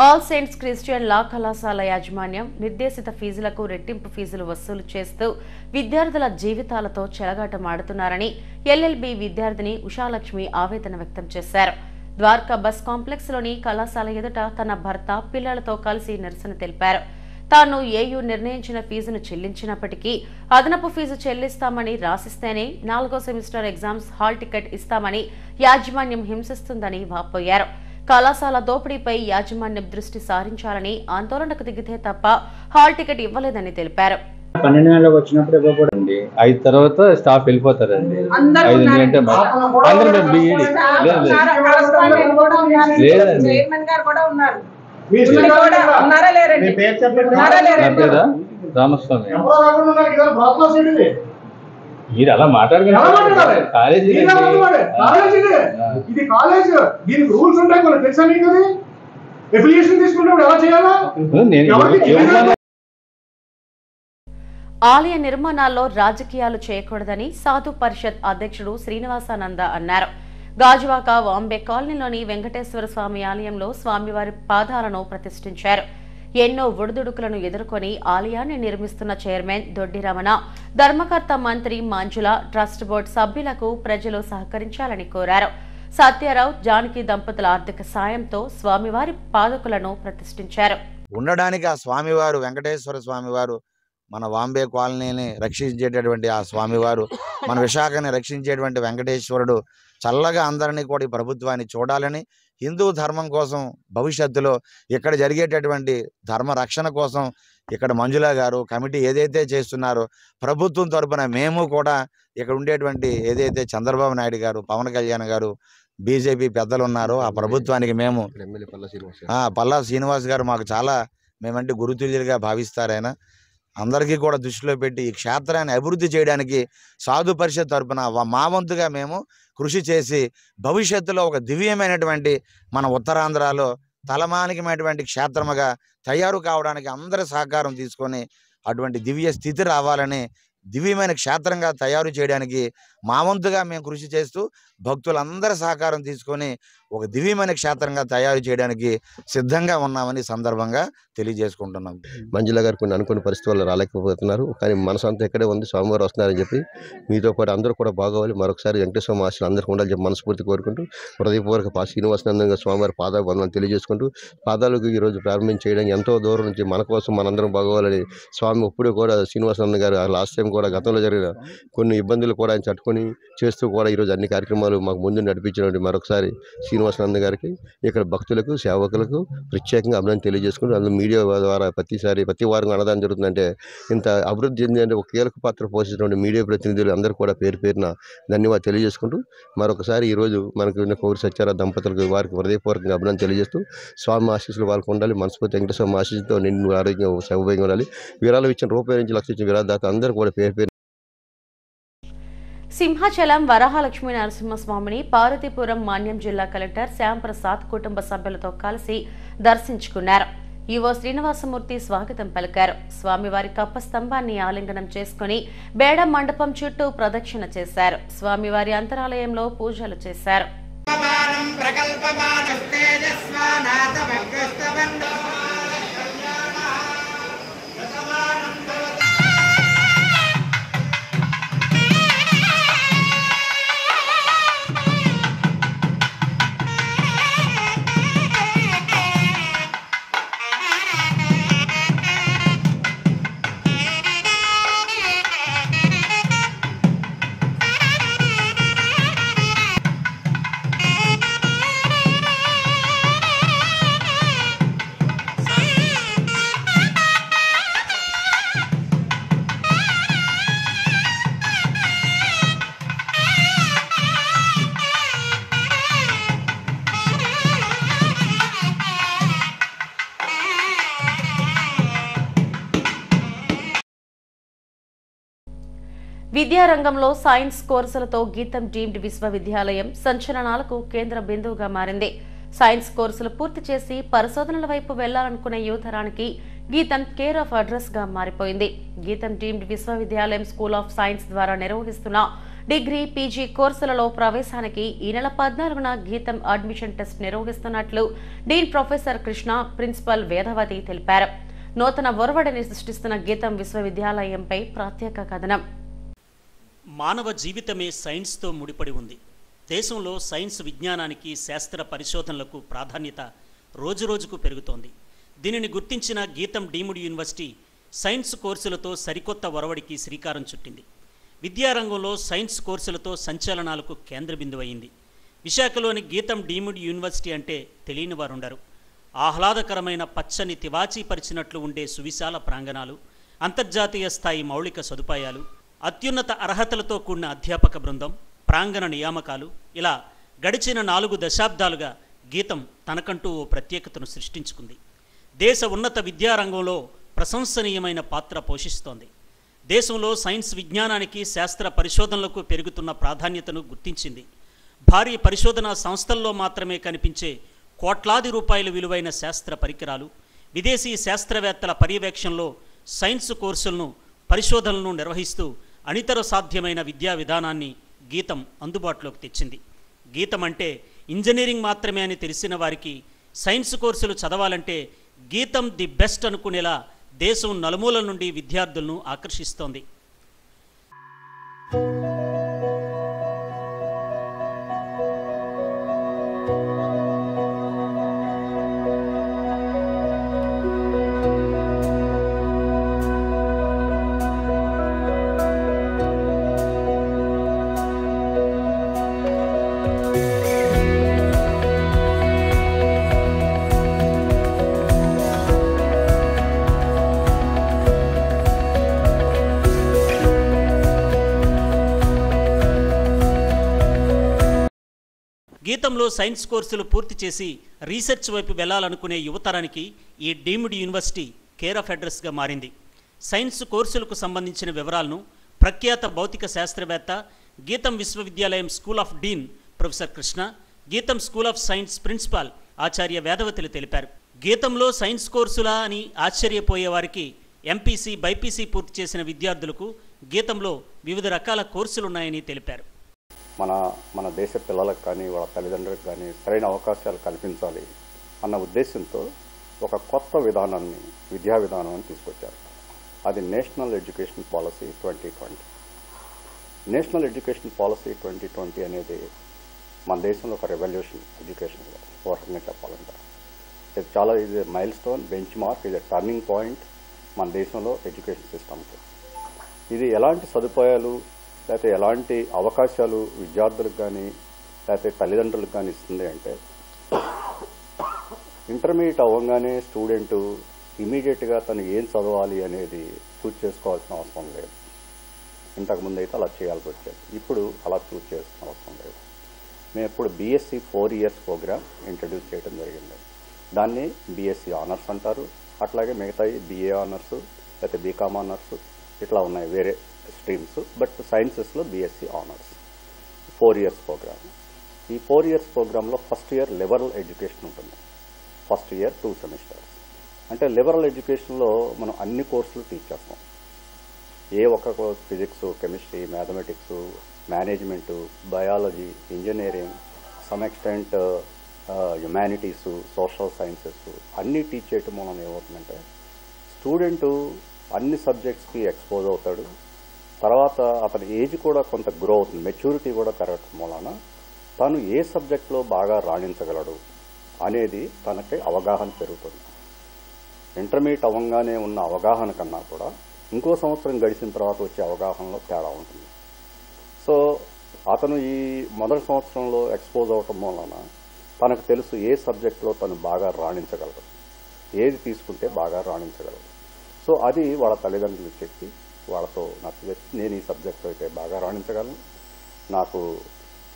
ఆల్ సెయింట్స్ క్రిస్టియన్ లా కళాశాల యాజమాన్యం నిర్దేశిత ఫీజులకు రెట్టింపు ఫీజులు వసూలు చేస్తూ విద్యార్థుల జీవితాలతో చెలగాటమాడుతున్నారని ఎల్ఎల్బి విద్యార్థిని ఉషాలక్ష్మి ఆవేదన వ్యక్తం చేశారు. ద్వారకా బస్ కాంప్లెక్స్ లోని కళాశాల ఎదుట తన భర్త, పిల్లలతో కలిసి నిరసన తెలిపారు. తాను ఏయూ నిర్ణయించిన ఫీజును చెల్లించినప్పటికీ అదనపు ఫీజు చెల్లిస్తామని రాసిస్తేనే 4వ సెమిస్టర్ ఎగ్జామ్స్ హాల్ టికెట్ ఇస్తామని యాజమాన్యం హింసిస్తుందని వాపోయారు. కళాశాల దోపిడీపై యాజమాన్యం దృష్టి సారించాలని ఆందోళనకు దిగితే తప్ప హాల్ టికెట్ ఇవ్వలేదని తెలిపారు. 12 నెలలకు వచ్చినప్పుడు ఇవ్వకూడదండి, 5 తర్వాత స్టాఫ్ వెళ్ళిపోతారండి. 5 అంటే లేదండి. రామస్వామి మీరు అలా మాట్లాడగలరు. కాలేజీ ఇది కాలేజ్, దీనికి రూల్స్ ఉంటాయి, మనకు తెలుసా మీకు? ఎఫిలియేషన్ తీసుకున్నప్పుడు ఎలా చేయాలా? ఆలయ నిర్మాణాల్లో రాజకీయాలు చేయకూడదని సాధు పరిషత్ అధ్యక్షుడు శ్రీనివాసానంద అన్నారు. గాజువాక వాంబే కాలనీలోని వెంకటేశ్వర స్వామి ఆలయంలో స్వామివారి పాదాలను ప్రతిష్ఠించారు. ఎన్నో ఒడిదుడుకులను ఎదుర్కొని ఆలయాన్ని నిర్మిస్తున్న చైర్మన్ దొడ్డి రమణ, ధర్మకర్త మంత్రి మంజుల, ట్రస్ట్ బోర్డు సభ్యులకు ప్రజలు సహకరించాలని కోరారు. సత్యారావు, జానకి దంపతుల ఆర్థిక సాయంతో స్వామివారి పాదుకలను ప్రతిష్ఠించారు. ఉండడానికి ఆ స్వామివారు, వెంకటేశ్వర స్వామివారు, మన వాంబే కాలనీని రక్షించేటటువంటి ఆ స్వామివారు, మన విశాఖని రక్షించేటువంటి వెంకటేశ్వరుడు చల్లగా అందరినీ కూడా ఈ ప్రభుత్వాన్ని చూడాలని, హిందూ ధర్మం కోసం భవిష్యత్తులో ఇక్కడ జరిగేటటువంటి ధర్మ రక్షణ కోసం ఇక్కడ మంజుల గారు కమిటీ ఏదైతే చేస్తున్నారో ప్రభుత్వం తరపున మేము కూడా ఇక్కడ ఉండేటువంటి ఏదైతే చంద్రబాబు నాయుడు గారు, పవన్ కళ్యాణ్ గారు, బీజేపీ పెద్దలు ఉన్నారో ఆ ప్రభుత్వానికి మేము పల్లా శ్రీనివాస్ గారు మాకు చాలా మేమంటే గురుతుల్యులుగా భావిస్తారు. ఆయన అందరికీ కూడా దృష్టిలో పెట్టి ఈ క్షేత్రాన్ని అభివృద్ధి చేయడానికి సాధు పరిషత్ తరపున మా వంతుగా మేము కృషి చేసి భవిష్యత్తులో ఒక దివ్యమైనటువంటి మన ఉత్తరాంధ్రలో తలమానికమైనటువంటి క్షేత్రముగా తయారు కావడానికి అందరి సహకారం తీసుకొని అటువంటి దివ్య స్థితి రావాలని, దివ్యమైన క్షేత్రంగా తయారు చేయడానికి మా వంతుగా మేము కృషి చేస్తూ భక్తులందరి సహకారం తీసుకొని ఒక దివ్యమైన క్షేత్రంగా తయారు చేయడానికి సిద్ధంగా ఉన్నామని సందర్భంగా తెలియజేసుకుంటున్నాం. మంజుల గారు కొన్ని అనుకున్న పరిస్థితుల వల్ల రాలేకపోతున్నారు, కానీ మనసంతా ఇక్కడే ఉంది, స్వామివారు వస్తున్నారని చెప్పి మీతో పాటు అందరూ కూడా బాగోవాలి, మరొకసారి వెంకటేశ్వర ఆశలు అందరికీ ఉండాలని చెప్పి మనస్ఫూర్తి కోరుకుంటూ హృదయపూర్వక శ్రీనివాసానందంగా స్వామివారి పాదాలు వందనాలు తెలియజేసుకుంటూ పాదాలకు ఈరోజు ప్రారంభం చేయడానికి ఎంతో దూరం నుంచి మన కోసం మనందరం బాగోవాలని స్వామి ఇప్పుడు కూడా శ్రీనివాసానంద గారు లాస్ట్ టైం కూడా గతంలో జరిగిన కొన్ని ఇబ్బందులు కూడా ఆయన తట్టుకొని చేస్తూ కూడా ఈరోజు అన్ని కార్యక్రమాలు మాకు ముందు నడిపించినటువంటి మరొకసారి శ్రీనివాసానంద గారికి ఇక్కడ భక్తులకు సేవకులకు ప్రత్యేకంగా అభినందన తెలియజేసుకుంటూ అందులో మీడియా ద్వారా ప్రతి వారం అన్నదానం జరుగుతుందంటే ఇంత అభివృద్ధి చెంది ఒక కీలక పాత్ర పోషించినటువంటి మీడియా ప్రతినిధులు అందరూ కూడా పేరున ధన్యవాదాలు తెలియజేసుకుంటూ మరొకసారి ఈరోజు మనకు ఉన్న కౌరి సత్యారా దంపతులకు వారికి హృదయపూర్వకంగా అభినందన తెలియజేస్తూ స్వామి ఆశీస్సులు వాళ్ళకు ఉండాలి, మనస్ఫూర్తి వెంకటేశ్వర ఆశీస్సుతో నిన్ను ఆరోగ్యం సౌభాగ్యం ఉండాలి. విరాళం ఇచ్చిన రూపాయి నుంచి లక్ష ఇచ్చిన విరాళదాత అందరూ కూడా పేరు సింహాచలం వరహాలక్ష్మీ నరసింహస్వామిని పార్వతీపురం మాన్యం జిల్లా కలెక్టర్ శ్యాంప్రసాద్ కుటుంబ సభ్యులతో కలిసి దర్శించుకున్నారు. ఈవో శ్రీనివాసమూర్తి స్వాగతం పలికారు. స్వామివారి కప్ప స్తంభాన్ని ఆలింగనం చేసుకుని బేడ మండపం చుట్టూ ప్రదక్షిణ చేశారు. స్వామివారి అంతరాలయంలో పూజలు చేశారు. విద్యారంగంలో సైన్స్ కోర్సులతో గీతం డీమ్డ్ విశ్వవిద్యాలయం సంచలనాలకు కేంద్ర బిందువుగా మారింది. సైన్స్ కోర్సులు పూర్తి చేసి పరిశోధనల వైపు వెళ్లాలనుకునే యువతరానికి గీతం కేర్ ఆఫ్ అడ్రస్ గా మారిపోయింది. గీతం డీమ్డ్ విశ్వవిద్యాలయం స్కూల్ ఆఫ్ సైన్స్ ద్వారా నిర్వహిస్తున్న డిగ్రీ, పీజీ కోర్సులలో ప్రవేశానికి ఈ నెల 14న గీతం అడ్మిషన్ టెస్ట్ నిర్వహిస్తున్నట్లు dean professor Krishna, principal Vedavathi తెలిపారు. నూతన ఒరవడిని సృష్టిస్తున్న గీతం విశ్వవిద్యాలయంపై ప్రత్యేక కథనం. మానవ జీవితమే సైన్స్తో ముడిపడి ఉంది. దేశంలో సైన్స్ విజ్ఞానానికి, శాస్త్ర పరిశోధనలకు ప్రాధాన్యత రోజురోజుకు పెరుగుతోంది. దీనిని గుర్తించిన గీతం డీమ్డ్ యూనివర్సిటీ సైన్స్ కోర్సులతో సరికొత్త ఒరవడికి శ్రీకారం చుట్టింది. విద్యారంగంలో సైన్స్ కోర్సులతో సంచలనాలకు కేంద్ర బిందువైంది. విశాఖలోని గీతం డీమ్డ్ యూనివర్సిటీ అంటే తెలియని వారుండరు. ఆహ్లాదకరమైన పచ్చని తివాచీ పరిచినట్లు ఉండే సువిశాల ప్రాంగణాలు, అంతర్జాతీయ స్థాయి మౌలిక సదుపాయాలు, అత్యున్నత అర్హతలతో కూడిన అధ్యాపక బృందం, ప్రాంగణ నియామకాలు, ఇలా గడిచిన 4 దశాబ్దాలుగా గీతం తనకంటూ ఓ ప్రత్యేకతను సృష్టించుకుంది. దేశ ఉన్నత విద్యారంగంలో ప్రశంసనీయమైన పాత్ర పోషిస్తోంది. దేశంలో సైన్స్ విజ్ఞానానికి, శాస్త్ర పరిశోధనలకు పెరుగుతున్న ప్రాధాన్యతను గుర్తించింది. భారీ పరిశోధనా సంస్థల్లో మాత్రమే కనిపించే కోట్లాది రూపాయల విలువైన శాస్త్ర పరికరాలు, విదేశీ శాస్త్రవేత్తల పర్యవేక్షణలో సైన్స్ కోర్సులను, పరిశోధనలను నిర్వహిస్తూ అనితర సాధ్యమైన విద్యా విధానాన్ని గీతం అందుబాటులోకి తెచ్చింది. గీతం అంటే ఇంజనీరింగ్ మాత్రమే అని తెలిసిన వారికి సైన్స్ కోర్సులు చదవాలంటే గీతం ది బెస్ట్ అనుకునేలా దేశం నలుమూలల నుండి విద్యార్థులను ఆకర్షిస్తోంది. గీతంలో సైన్స్ కోర్సులు పూర్తి చేసి రీసెర్చ్ వైపు వెళ్లాలనుకునే యువతరానికి ఈ డీమ్డ్ యూనివర్సిటీ కేర్ ఆఫ్ అడ్రస్గా మారింది. సైన్స్ కోర్సులకు సంబంధించిన వివరాలను ప్రఖ్యాత భౌతిక శాస్త్రవేత్త, గీతం విశ్వవిద్యాలయం school of Deen professor Krishna, గీతం school of science principal Acharya వేదవతులు తెలిపారు. గీతంలో సైన్స్ కోర్సులా అని ఆశ్చర్యపోయే వారికి ఎంపీసీ, బైపీసీ పూర్తి చేసిన విద్యార్థులకు గీతంలో వివిధ రకాల కోర్సులున్నాయని తెలిపారు. మన దేశ పిల్లలకు కానీ వాళ్ళ తల్లిదండ్రులకు కానీ సరైన అవకాశాలు కల్పించాలి అన్న ఉద్దేశంతో ఒక కొత్త విధానాన్ని, విద్యా విధానాన్ని తీసుకొచ్చారు. అది national education policy 2020. National education policy 2020 అనేది మన దేశంలో ఒక రెవల్యూషన్ ఎడ్యుకేషన్లో ఒక రకంగా చెప్పాలంటే. ఇది చాలా ఇది మైల్ స్టోన్, బెంచ్ మార్క్, ఇది టర్నింగ్ పాయింట్ మన దేశంలో ఎడ్యుకేషన్ సిస్టమ్కి. ఇది ఎలాంటి సదుపాయాలు లేకపోతే ఎలాంటి అవకాశాలు విద్యార్థులకు కానీ లేకపోతే తల్లిదండ్రులకు కానీ ఇస్తుంది అంటే, ఇంటర్మీడియట్ అవ్వగానే స్టూడెంట్ ఇమీడియట్గా తను ఏం చదవాలి అనేది చూస్ చేసుకోవాల్సిన అవసరం లేదు. ఇంతకుముందు అయితే అలా చేయాల్సి వచ్చేది, ఇప్పుడు అలా చూస్ చేయాల్సిన అవసరం లేదు. మేము ఇప్పుడు బీఎస్సీ 4 years ప్రోగ్రామ్ ఇంట్రడ్యూస్ చేయడం జరిగింది. దాన్ని బీఎస్సీ ఆనర్స్ అంటారు. అట్లాగే మిగతాయి BA ఆనర్స్ లేకపోతే బీకామ్ ఆనర్స్ ఇట్లా ఉన్నాయి వేరే స్ట్రీమ్స్. బట్ సైన్సెస్లో బీఎస్సీ ఆనర్స్ 4 years ప్రోగ్రామ్. ఈ 4 years ప్రోగ్రాంలో ఫస్ట్ ఇయర్ లిబరల్ ఎడ్యుకేషన్ ఉంటుంది. First year 2 semesters. అంటే లిబరల్ ఎడ్యుకేషన్లో మనం అన్ని కోర్సులు టీచ్ చేస్తాం. ఏ ఒక్క physics, chemistry, mathematics, management, biology, engineering, some extent humanities, social sciences అన్నీ టీచ్ చేయటం మూలన ఏమవుతుందంటే స్టూడెంటు అన్ని సబ్జెక్ట్స్కి ఎక్స్పోజ్ అవుతాడు. తర్వాత అతని ఏజ్ కూడా కొంత గ్రో అవుతుంది, మెచ్యూరిటీ కూడా పెరగటం మూలన తను ఏ సబ్జెక్ట్లో బాగా రాణించగలడు అనేది తనకి అవగాహన పెరుగుతుంది. ఇంటర్మీడియట్ అవ్వగానే ఉన్న అవగాహన కన్నా కూడా ఇంకో సంవత్సరం గడిచిన తర్వాత వచ్చే అవగాహనలో తేడా ఉంటుంది. సో అతను ఈ మొదటి సంవత్సరంలో ఎక్స్పోజ్ అవటం వలన తనకు తెలుసు ఏ సబ్జెక్ట్లో తను బాగా రాణించగలడు, ఏది తీసుకుంటే బాగా రాణించగలడు. సో అది వాళ్ళ తల్లిదండ్రులు చెప్పి వాళ్ళతో నచ్చజెప్పి, నేను ఈ సబ్జెక్ట్లో అయితే బాగా రాణించగలను, నాకు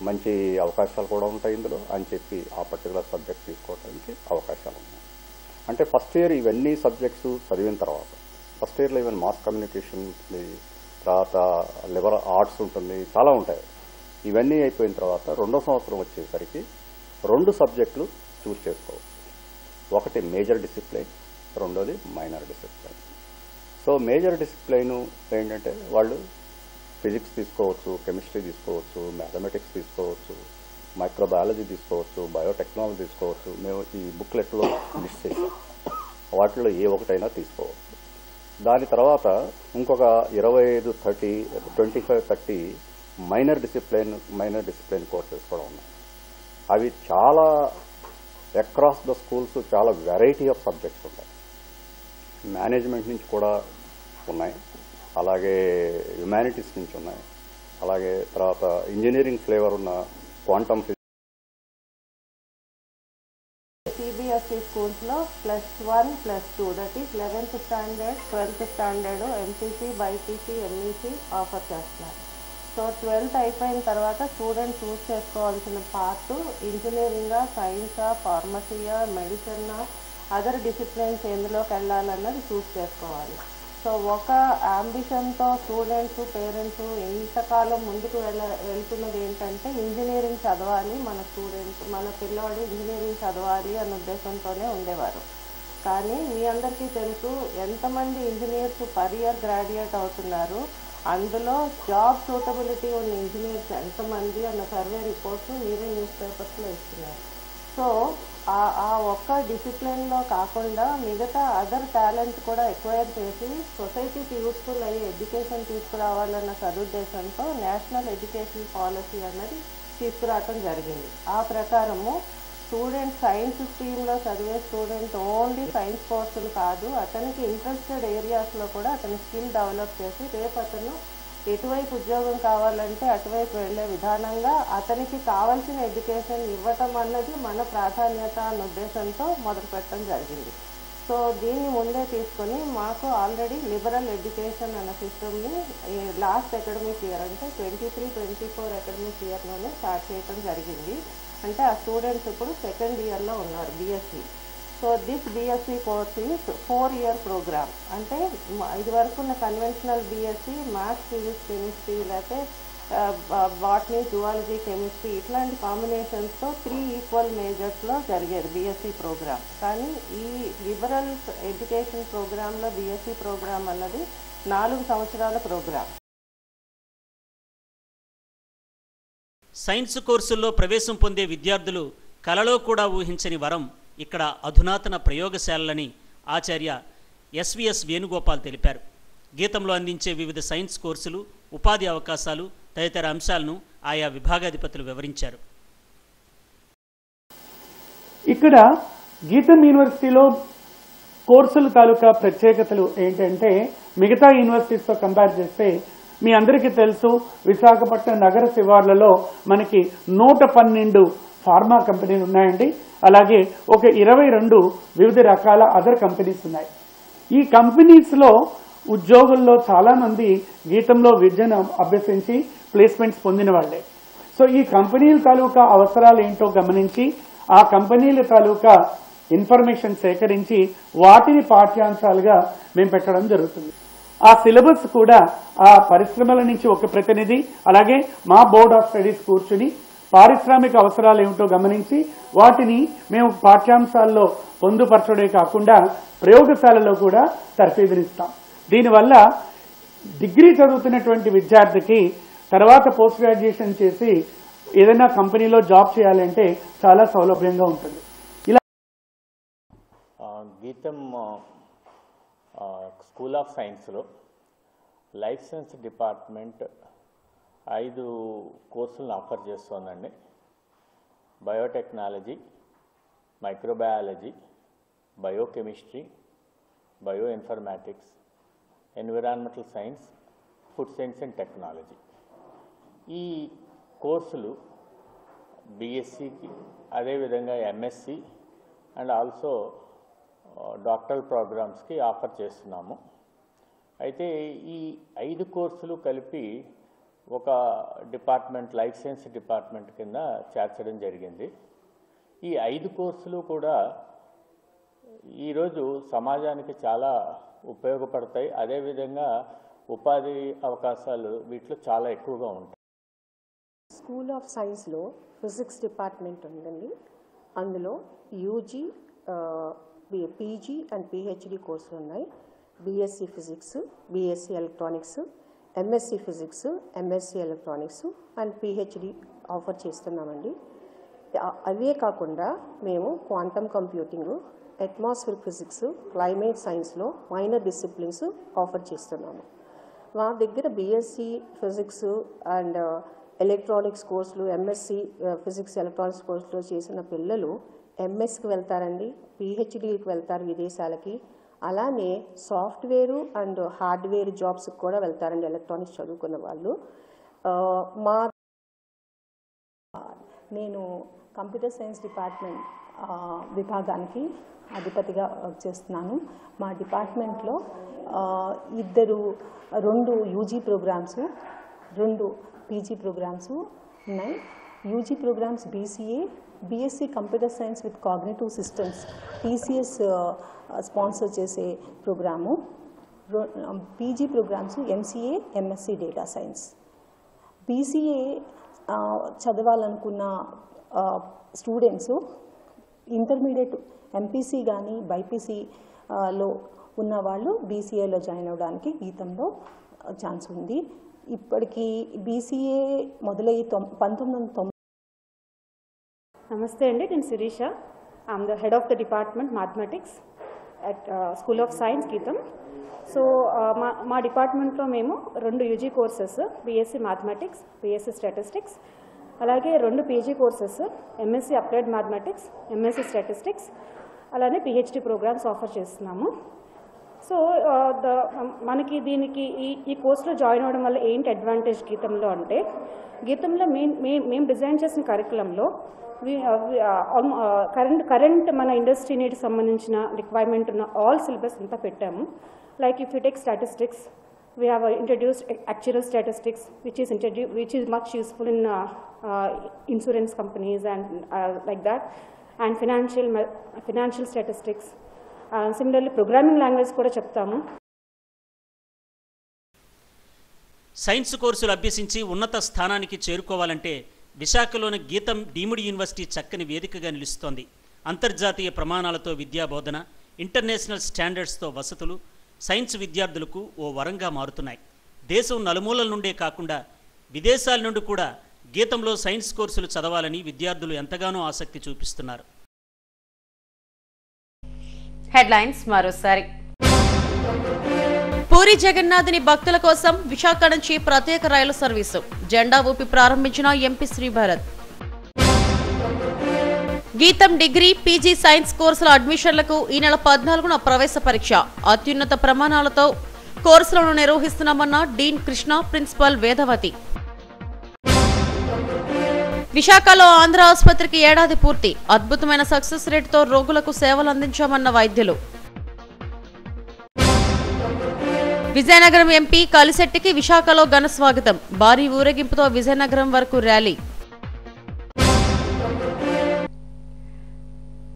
మంచి అవకాశాలు కూడా ఉంటాయి ఇందులో అని చెప్పి ఆ పర్టికులర్ సబ్జెక్ట్ తీసుకోవడానికి అవకాశాలు ఉన్నాయి. అంటే ఫస్ట్ ఇయర్ ఇవన్నీ సబ్జెక్ట్స్ చదివిన తర్వాత, ఫస్ట్ ఇయర్లో ఈవెన్ మాస్ కమ్యూనికేషన్ ఉంటుంది, తర్వాత లిబరల్ ఆర్ట్స్ ఉంటుంది, చాలా ఉంటాయి. ఇవన్నీ అయిపోయిన తర్వాత రెండో సంవత్సరం వచ్చేసరికి 2 సబ్జెక్టులు చూస్ చేసుకోవచ్చు. ఒకటి మేజర్ డిసిప్లైన్, రెండోది minor discipline. So major discipline ఏంటంటే వాళ్ళు ఫిజిక్స్ తీసుకోవచ్చు, కెమిస్ట్రీ తీసుకోవచ్చు, మ్యాథమెటిక్స్ తీసుకోవచ్చు, మైక్రోబయాలజీ తీసుకోవచ్చు, బయోటెక్నాలజీ తీసుకోవచ్చు. మేము ఈ బుక్లెట్లో లిస్ట్ చేసాం, వాటిలో ఏ ఒకటైనా తీసుకోవచ్చు. దాని తర్వాత ఇంకొక 25-30 మైనర్ డిసిప్లైన్ కోర్సెస్ కూడా ఉన్నాయి. అవి చాలా అక్రాస్ ద స్కూల్స్ చాలా వెరైటీ ఆఫ్ సబ్జెక్ట్స్ ఉంటాయి. మేనేజ్మెంట్ నుంచి కూడా ఉన్నాయి, అలాగే హ్యుమానిటీస్ నుంచి ఉన్నాయి, అలాగే తర్వాత ఇంజనీరింగ్ ఫ్లేవర్ ఉన్న క్వాంటమ్ CBSE స్కూల్స్లో +1, +2 that is 11th standard, 12th standard MPC, BIPC, MEC offer చేస్తున్నారు. సో 12th అయిపోయిన తర్వాత స్టూడెంట్ చూస్ చేసుకోవాల్సిన పార్ట్ ఇంజనీరింగా, సైన్సా, ఫార్మసీయా, మెడిసిన్నా, అదర్ డిసిప్లిన్స్ ఎందులోకి వెళ్ళాలన్నది చూస్ చేసుకోవాలి. సో ఒక అంబిషన్తో స్టూడెంట్స్, పేరెంట్స్ ఇంతకాలం ముందుకు వెళ్తున్నది ఏంటంటే ఇంజనీరింగ్ చదవాలి, మన పిల్లాడు ఇంజనీరింగ్ చదవాలి అన్న ఉద్దేశంతోనే ఉండేవారు. కానీ మీ అందరికీ తెలుసు ఎంతమంది ఇంజనీర్స్ పర్ ఇయర్ గ్రాడ్యుయేట్ అవుతున్నారు, అందులో జాబ్ సూటబిలిటీ ఉన్న ఇంజనీర్స్ ఎంతమంది అన్న సర్వే రిపోర్ట్స్ మీరే న్యూస్ పేపర్స్లో ఇస్తున్నారు. సో ఆ ఒక్క డిసిప్లిన్లో కాకుండా మిగతా అదర్ టాలెంట్ కూడా ఎక్వైర్ చేసి సొసైటీకి యూస్ఫుల్ అయ్యే ఎడ్యుకేషన్ తీసుకురావాలన్న సదుద్దేశంతో నేషనల్ ఎడ్యుకేషన్ పాలసీ అన్నది తీసుకురావటం జరిగింది. ఆ ప్రకారము స్టూడెంట్ సైన్స్ స్ట్రీమ్లో చదివే స్టూడెంట్ ఓన్లీ సైన్స్ కోర్సులు కాదు, అతనికి ఇంట్రెస్టెడ్ ఏరియాస్లో కూడా అతని స్కిల్ డెవలప్ చేసి రేపు అతను ఎటువైపు ఉద్యోగం కావాలంటే అటువైపు వెళ్ళే విధానంగా అతనికి కావాల్సిన ఎడ్యుకేషన్ ఇవ్వటం అన్నది మన ప్రాధాన్యత అన్న ఉద్దేశంతో మొదలుపెట్టడం జరిగింది. సో దీన్ని ముందే తీసుకొని మాకు ఆల్రెడీ లిబరల్ ఎడ్యుకేషన్ అన్న సిస్టమ్ని లాస్ట్ అకాడమిక్ ఇయర్ అంటే 23-24 అకాడమిక్ ఇయర్లోనే స్టార్ట్ చేయడం జరిగింది. అంటే ఆ స్టూడెంట్స్ ఇప్పుడు 2nd ఇయర్లో ఉన్నారు BSc. So this BSc course is 4 year programme. అంటే ఇది వరకు ఉన్న conventional BSc maths, physics, chemistry లేకపోతే బాటనీ, జువాలజీ, కెమిస్ట్రీ ఇట్లాంటి కాంబినేషన్స్తో 3 equal మేజర్స్లో జరిగేది బీఎస్సీ ప్రోగ్రామ్. కానీ ఈ లిబరల్ ఎడ్యుకేషన్ ప్రోగ్రాంలో బీఎస్సీ ప్రోగ్రామ్ అన్నది 4 సంవత్సరాల ప్రోగ్రామ్. సైన్స్ కోర్సుల్లో ప్రవేశం పొందే విద్యార్థులు కలలో కూడా ఊహించని వరం ఇక్కడ అధునాతన ప్రయోగశాలలని ఆచార్య SVS వేణుగోపాల్ తెలిపారు. గీతంలో అందించే వివిధ సైన్స్ కోర్సులు, ఉపాధి అవకాశాలు తదితర అంశాలను ఆయా విభాగాధిపతులు వివరించారు. ఇక్కడ గీతం యూనివర్సిటీలో కోర్సుల తాలూకా ప్రత్యేకతలు ఏంటంటే మిగతా యూనివర్సిటీస్తో కంపేర్ చేస్తే మీ అందరికీ తెలుసు విశాఖపట్నం నగర శివార్లలో మనకి 112 ఫార్మా కంపెనీలు ఉన్నాయండి. అలాగే ఒక 22 వివిధ రకాల అదర్ కంపెనీస్ ఉన్నాయి. ఈ కంపెనీస్లో ఉద్యోగుల్లో చాలామంది గీతంలో విద్యను అభ్యసించి ప్లేస్మెంట్స్ పొందిన వాళ్ళే. సో ఈ కంపెనీల తాలూకా అవసరాలు ఏంటో గమనించి ఆ కంపెనీల తాలూకా ఇన్ఫర్మేషన్ సేకరించి వాటిని పాఠ్యాంశాలుగా మేము పెట్టడం జరుగుతుంది. ఆ సిలబస్ కూడా ఆ పరిశ్రమల నుంచి ఒక ప్రతినిధి అలాగే మా బోర్డ్ ఆఫ్ స్టడీస్ కూర్చుని పారిశ్రామిక అవసరాలు ఏమిటో గమనించి వాటిని మేము పాఠ్యాంశాల్లో పొందుపరచడే కాకుండా ప్రయోగశాలలో కూడా తర్ఫీదునిస్తాం. దీనివల్ల డిగ్రీ చదువుతున్నటువంటి విద్యార్థికి తర్వాత పోస్ట్ గ్రాడ్యుయేషన్ చేసి ఏదైనా కంపెనీలో జాబ్ చేయాలంటే చాలా సౌలభ్యంగా ఉంటుంది. ఇలా గీతం స్కూల్ ఆఫ్ సైన్స్లో లైఫ్ సైన్స్ డిపార్ట్మెంట్ 5 కోర్సులను ఆఫర్ చేస్తోందండి. Biotechnology, microbiology, biochemistry, bio informatics, environmental science, food science and technology. ఈ కోర్సులు బీఎస్సీకి అదేవిధంగా ఎంఎస్సి అండ్ ఆల్సో డాక్టరల్ ప్రోగ్రామ్స్కి ఆఫర్ చేస్తున్నాము. అయితే ఈ 5 కోర్సులు కలిపి ఒక డిపార్ట్మెంట్ లైఫ్ సైన్స్ డిపార్ట్మెంట్ కింద చేర్చడం జరిగింది. ఈ 5 కోర్సులు కూడా ఈరోజు సమాజానికి చాలా ఉపయోగపడతాయి. అదేవిధంగా ఉపాధి అవకాశాలు వీటిలో చాలా ఎక్కువగా ఉంటాయి. స్కూల్ ఆఫ్ సైన్స్లో ఫిజిక్స్ డిపార్ట్మెంట్ ఉందండి. అందులో యూజీ, పీజీ అండ్ పిహెచ్డి కోర్సులు ఉన్నాయి. BSc physics, BSc electronics, MSc physics, MSc electronics and PhD offer చేస్తున్నామండి. అవే కాకుండా మేము quantum computing, atmosphere physics, climate సైన్స్లో మైనర్ డిసిప్లిన్స్ ఆఫర్ చేస్తున్నాము. మా దగ్గర బీఎస్సీ ఫిజిక్స్ అండ్ ఎలక్ట్రానిక్స్ కోర్సులు, ఎంఎస్సీ ఫిజిక్స్ ఎలక్ట్రానిక్స్ కోర్సులో చేసిన పిల్లలు ఎంఎస్కి వెళ్తారండి, పిహెచ్డీకి వెళ్తారు విదేశాలకి. అలానే సాఫ్ట్వేరు అండ్ హార్డ్వేర్ జాబ్స్కి కూడా వెళ్తారండి ఎలక్ట్రానిక్స్ చదువుకున్న వాళ్ళు. నేను కంప్యూటర్ సైన్స్ డిపార్ట్మెంట్ విభాగానికి అధిపతిగా చేస్తున్నాను. మా డిపార్ట్మెంట్లో 2 యూజీ ప్రోగ్రామ్స్, 2 పీజీ ప్రోగ్రామ్స్ ఉన్నాయి. UG programmes BCA, BSc computer science with cognitive systems TCS sponsor చేసే programme. PG programmes MCA, MSc data science. BCA చదవాలనుకున్న స్టూడెంట్స్ ఇంటర్మీడియట్ ఎంపీసీ కానీ బైపీసీలో ఉన్నవాళ్ళు బీసీఏలో జాయిన్ అవ్వడానికి గీతంలో ఛాన్స్ ఉంది. ఇప్పటికీ బీసీఏ మొదలయ్యి 1990. నమస్తే అండి, నేను Shirisha. I'm the head of the department mathematics at school of science GITAM. So మా డిపార్ట్మెంట్లో మేము 2 UG courses, BSc mathematics, BSc statistics, అలాగే 2 PG courses, MSc applied mathematics, MSc statistics, అలానే పిహెచ్డి ప్రోగ్రామ్స్ ఆఫర్ చేస్తున్నాము. సో మనకి దీనికి ఈ కోర్సులో జాయిన్ అవ్వడం వల్ల ఏంటి అడ్వాంటేజ్ గీతంలో అంటే, గీతంలో మేము డిజైన్ చేసిన కరికులంలో కరెంట్ మన ఇండస్ట్రీ నీటికి సంబంధించిన రిక్వైర్మెంట్ ఉన్న ఆల్ సిలబస్ అంతా పెట్టాము. Like if you take statistics, we have introduced actuarial statistics, which is much useful in insurance companies and like that, and financial statistics. Similarly, programming language kuda cheptamu. Science కోర్సులు అభ్యసించి ఉన్నత స్థానానికి చేరుకోవాలంటే విశాఖలోని గీతం deemed university చక్కని వేదికగా నిలుస్తోంది. అంతర్జాతీయ ప్రమాణాలతో విద్యాబోధన, ఇంటర్నేషనల్ స్టాండర్డ్స్తో వసతులు సైన్స్ విద్యార్థులకు ఓ వరంగా మారుతున్నాయి. దేశం నలుమూలల నుండే కాకుండా విదేశాల నుండి కూడా గీతంలో సైన్స్ కోర్సులు చదవాలని విద్యార్థులు ఎంతగానో ఆసక్తి చూపిస్తున్నారు. హెడ్లైన్స్ మరోసారి. పూరి జగన్నాథుని భక్తుల కోసం విశాఖ నుంచి ప్రత్యేక రైలు సర్వీసు జెండా ఊపి ప్రారంభించిన ఎంపీ శ్రీభరత్. గీతం డిగ్రీ పీజీ సైన్స్ కోర్సుల అడ్మిషన్లకు ఈ నెల 14న ప్రవేశ పరీక్ష. అత్యున్నత ప్రమాణాలతో కోర్సులను నిర్వహిస్తున్నామన్న డీన్ కృష్ణ, ప్రిన్సిపల్ వేదవతి. విశాఖలో ఆంధ్ర ఆసుపత్రికి ఏడాది పూర్తి. అద్భుతమైన సక్సెస్ రేటుతో రోగులకు సేవలు అందించామన్న వైద్యులు. విజయనగరం ఎంపీ కలిశెట్టికి విశాఖలో ఘన స్వాగతం. భారీ ఊరేగింపుతో విజయనగరం వరకు ర్యాలీ.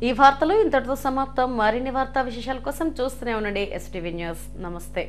ఈ వార్తలు ఇంతటితో సమాప్తం. మరిన్ని వార్తా విశేషాల కోసం చూస్తూనే ఉండండి STV న్యూస్. నమస్తే.